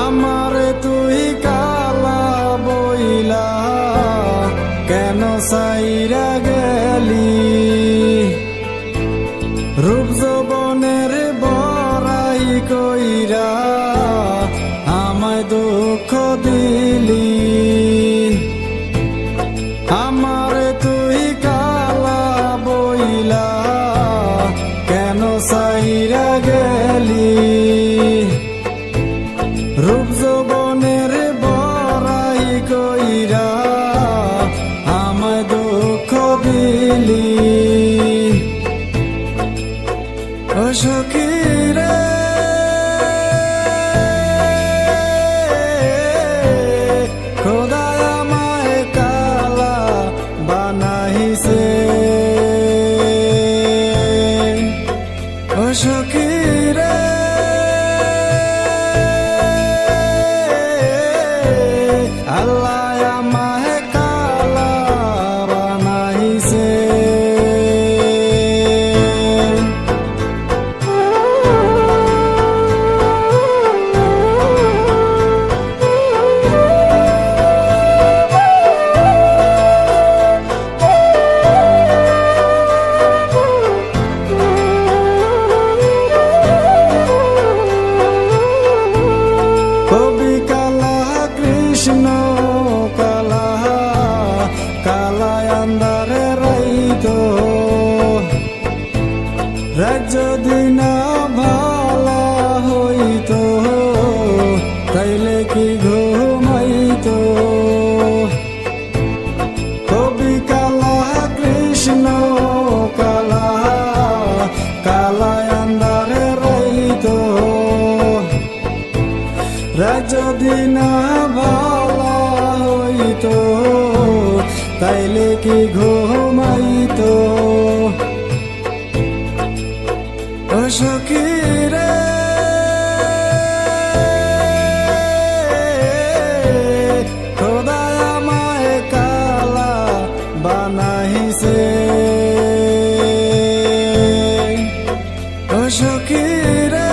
আমারে তুই কালা বইলা কেন সাইরা গেলি, রূপ যৌবনের বড়াই কইরা আমায় দুঃখ দিলি। আমারে তুই কালা বইলা কেন সাইরা গেলি, রূপ যৌবনের বড়াই কইরা আমায় দুঃখ দিলি। ও সখী রে খোদায় আমায় কালা বানাইছে, ও সখী রে আল্লাহ আমায় কালা বানাইছে। কবি কালা কৃষ্ণ কালা কালায় আন্ধারে রাইতো, রাত যদি না ভালা হইতো তাইলে কি ঘুমাইতো। কবি কালা কৃষ্ণ কালা কালায় আন্ধারে রাইতো, রাত যদি না ভালা হইতো তাইলে কি ঘুমাইতো। ও সখী রে খোদায় আমায় কালা বানাইছে, ও সখী রে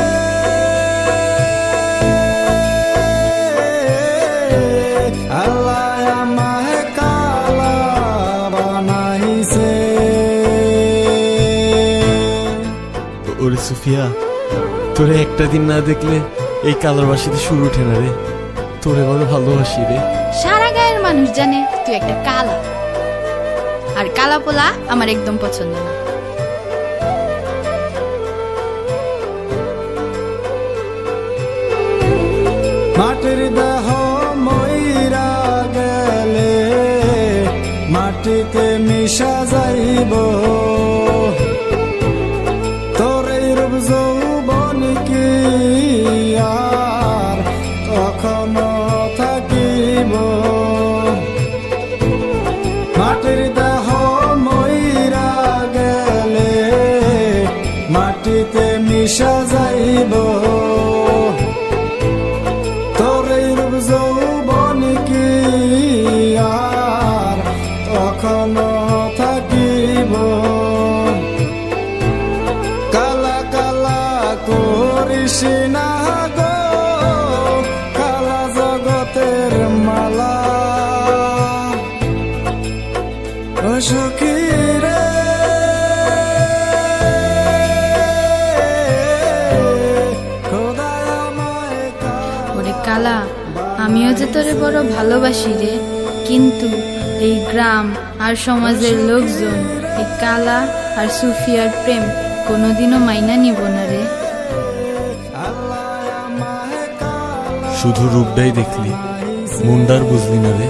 আল্লাহ আমায় কালা বানাইছে। ওরে সুফিয়া, তোরে একটা দিন না দেখলে এই কালার বাসিতে শুরু উঠে না রে। তোরে বড় ভালোবাসি রে। সারা গায়ের মানুষ জানে তুই একটা কালা, আর কালা পোলা আমার একদম পছন্দ না। মাটির দেহ মইরা গেলে মাটিতে মিশা যাইব, তোর এই রূপ যৌবন কি আর কখনো থাকিব। মাটির দেহ মইরা গেলে মাটিতে মিশা যাইব, তোর এই রূপ যৌবন কি আর কখনো থাকিব। কালা কালা করিস না গো কালা জগতের মালা, ও সখী রে খোদায় আমায় ওরে কালা, আমিও যে তোরে বড় ভালোবাসি রে, কিন্তু এই গ্রাম আর সমাজের লোকজন এই কালা আর সুফিয়ার প্রেম কোনোদিনও মাইনা নিব না রে। শুধু রূপটাই দেখলি, মুন্ডার বুঝলি না রে।